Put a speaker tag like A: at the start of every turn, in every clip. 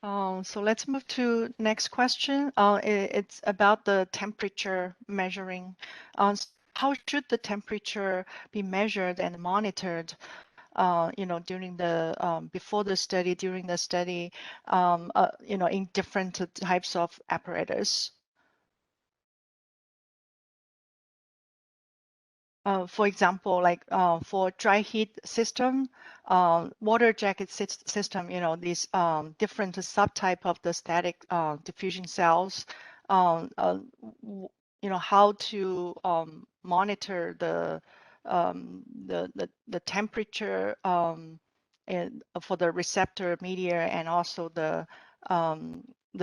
A: So let's move to next question. It's about the temperature measuring. How should the temperature be measured and monitored? During the before the study, during the study, in different types of apparatus. For example, like for dry heat system, water jacket system, these different subtype of the static diffusion cells, how to monitor the temperature for the receptor media and also the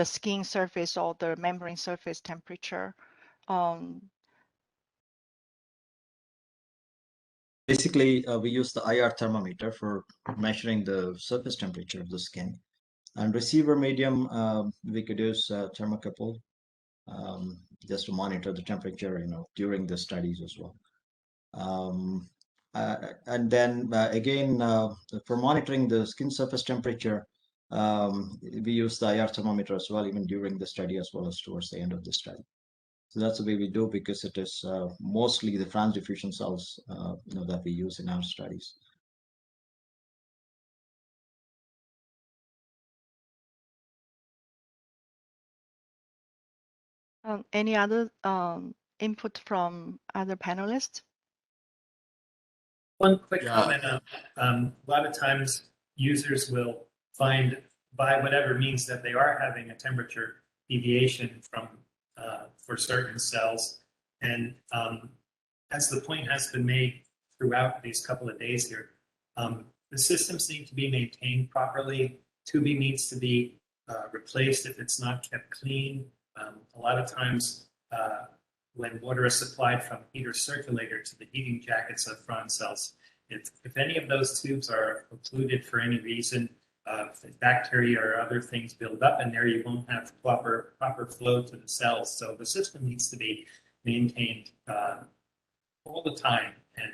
A: skin surface or the membrane surface temperature.
B: Basically, we use the IR thermometer for measuring the surface temperature of the skin. And receiver medium, we could use thermocouple just to monitor the temperature, during the studies as well. And then again, for monitoring the skin surface temperature, we use the IR thermometer as well, even during the study as well as towards the end of the study. So that's the way we do, because it is mostly the transdiffusion cells, that we use in our studies.
A: Any other input from other panelists?
C: One quick comment. A lot of times users will find by whatever means that they are having a temperature deviation from for certain cells. And as the point has been made throughout these couple of days here, the systems need to be maintained properly. Tubing needs to be replaced if it's not kept clean. A lot of times when water is supplied from heater circulator to the heating jackets of front cells, if any of those tubes are occluded for any reason, bacteria or other things build up in there, you won't have proper flow to the cells. So the system needs to be maintained all the time. And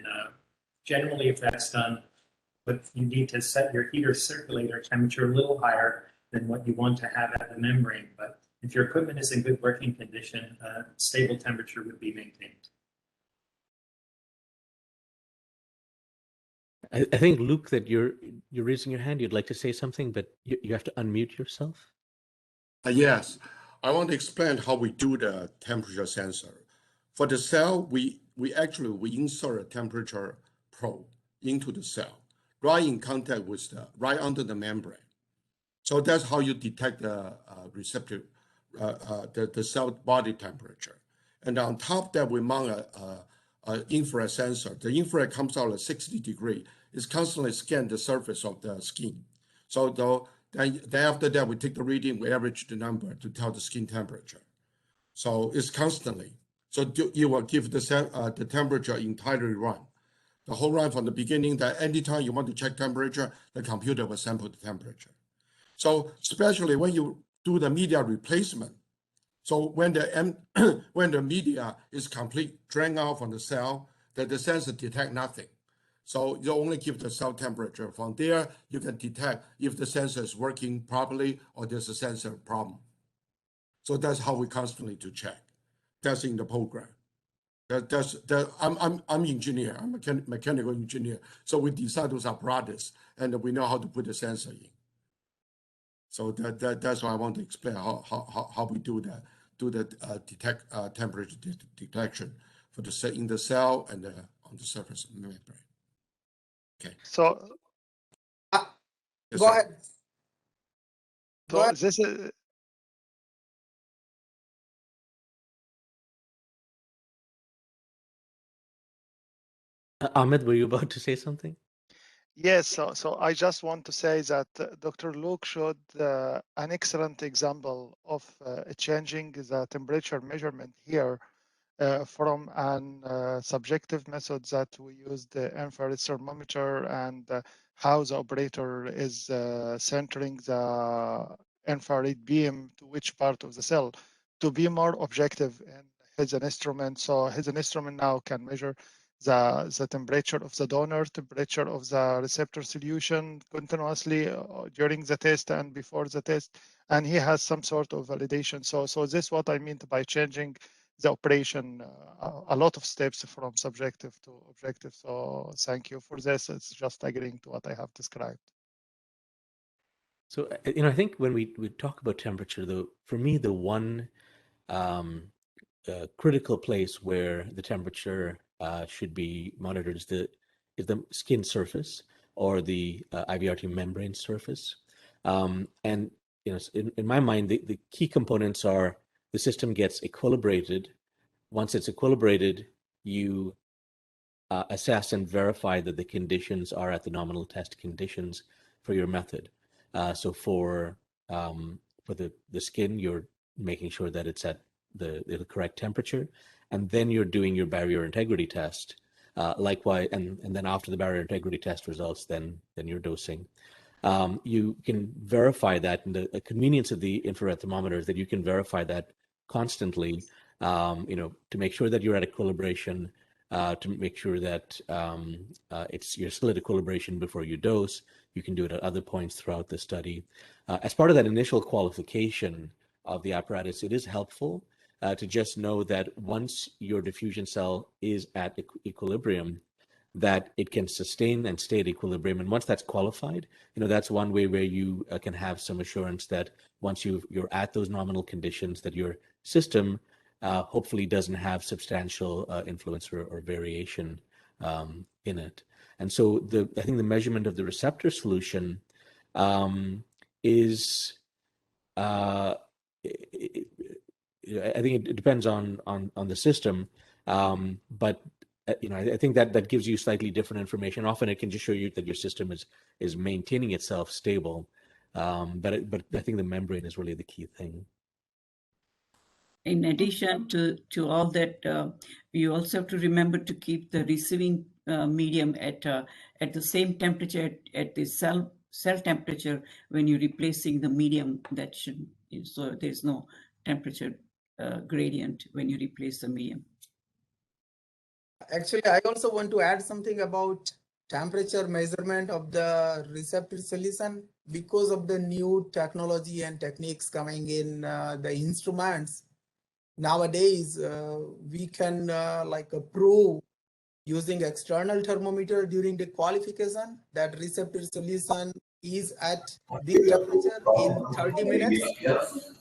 C: generally, if that's done, but you need to set your heater circulator temperature a little higher than what you want to have at the membrane. But if your equipment is in good working condition, stable temperature would be maintained.
D: I think, Luke, that you're raising your hand. You'd like to say something, but you have to unmute yourself.
E: Yes, I want to explain how we do the temperature sensor. For the cell, we insert a temperature probe into the cell, right in contact with right under the membrane. So that's how you detect the receptor, the cell body temperature. And on top of that, we mount an infrared sensor. The infrared comes out at 60 degrees. It's constantly scan the surface of the skin. So then after that, we take the reading, we average the number to tell the skin temperature. So it's constantly. So you will give the temperature entirely run. The whole run from the beginning, that anytime you want to check temperature, the computer will sample the temperature. So especially when you do the media replacement, so when the media is complete drained out from the cell, that the sensor detect nothing. So you only give the cell temperature. From there, you can detect if the sensor is working properly or there's a sensor problem. So that's how we constantly to check. That's in the program. I'm engineer. I'm a mechanical engineer. So we design those apparatus and we know how to put the sensor in. So that's why I want to explain how we do that. Do the detect temperature detection for the in the cell and on the surface of the membrane. Okay.
F: So
E: Yes,
F: go
E: sir.
F: ahead. So this is
D: Ahmed, were you about to say something?
F: yes. So I just want to say that Dr. Luke showed an excellent example of changing the temperature measurement here from an subjective method that we use the infrared thermometer and how the operator is centering the infrared beam to which part of the cell to be more objective in his instrument. So his instrument now can measure the temperature of the donor, temperature of the receptor solution continuously during the test and before the test, and he has some sort of validation. So this is what I meant by changing the operation, a lot of steps from subjective to objective. So thank you for this. It's just agreeing to what I have described.
D: So, I think when we talk about temperature, though, for me, the one critical place where the temperature should be monitored is the skin surface or the IVRT membrane surface. And in my mind, the key components are the system gets equilibrated. Once it's equilibrated, you assess and verify that the conditions are at the nominal test conditions for your method. So for the skin, you're making sure that it's at the correct temperature, and then you're doing your barrier integrity test. Likewise, and then after the barrier integrity test results, then you're dosing. You can verify that, and the convenience of the infrared thermometer is that you can verify that constantly, to make sure that you're at equilibration, to make sure that you're still at equilibration before you dose. You can do it at other points throughout the study. As part of that initial qualification of the apparatus, it is helpful to just know that once your diffusion cell is at equilibrium, that it can sustain and stay at equilibrium. And once that's qualified, that's one way where you can have some assurance that once you're at those nominal conditions, that your system hopefully doesn't have substantial influence or variation in it. And so I think the measurement of the receptor solution is, I think it depends on the system, but I think that gives you slightly different information. Often it can just show you that your system is maintaining itself stable, but I think the membrane is really the key thing.
G: In addition to all that, you also have to remember to keep the receiving medium at the same temperature at the cell temperature when you're replacing the medium. So there's no temperature gradient when you replace the medium.
H: Actually, I also want to add something about temperature measurement of the receptor solution. Because of the new technology and techniques coming in the instruments, nowadays we can prove using external thermometer during the qualification that receptor solution is at this temperature in 30 minutes.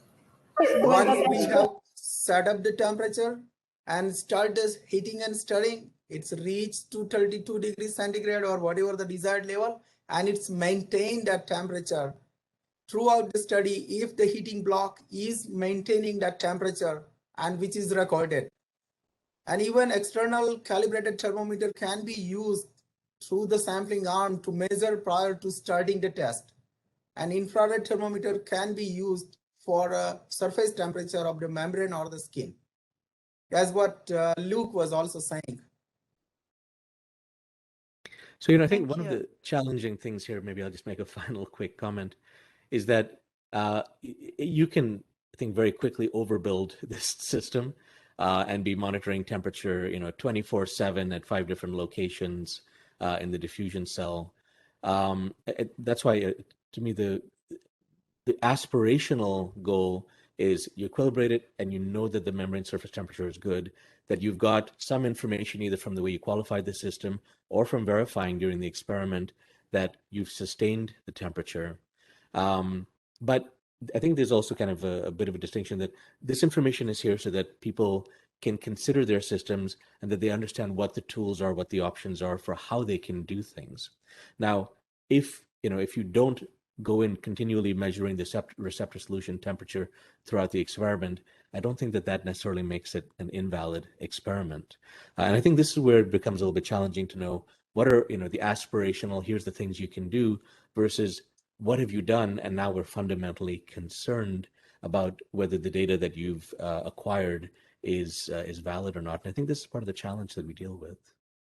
H: Once we have set up the temperature and start this heating and stirring, it's reached to 32 degrees centigrade or whatever the desired level, and it's maintained at temperature throughout the study if the heating block is maintaining that temperature, and which is recorded. And even external calibrated thermometer can be used through the sampling arm to measure prior to starting the test. An infrared thermometer can be used for a surface temperature of the membrane or the skin. That's what Luke was also saying.
D: So, I think one of the challenging things here, maybe I'll just make a final quick comment, is that you can, I think, very quickly overbuild this system and be monitoring temperature, 24/7 at 5 different locations in the diffusion cell. That's why, to me, the aspirational goal is you equilibrate it and you know that the membrane surface temperature is good, that you've got some information either from the way you qualified the system or from verifying during the experiment that you've sustained the temperature. But I think there's also kind of a bit of a distinction that this information is here so that people can consider their systems and that they understand what the tools are, what the options are for how they can do things. Now, if you don't go in continually measuring the receptor solution temperature throughout the experiment, I don't think that necessarily makes it an invalid experiment. And I think this is where it becomes a little bit challenging to know what are, the aspirational, here's the things you can do versus what have you done? And now we're fundamentally concerned about whether the data that you've acquired is valid or not. And I think this is part of the challenge that we deal with.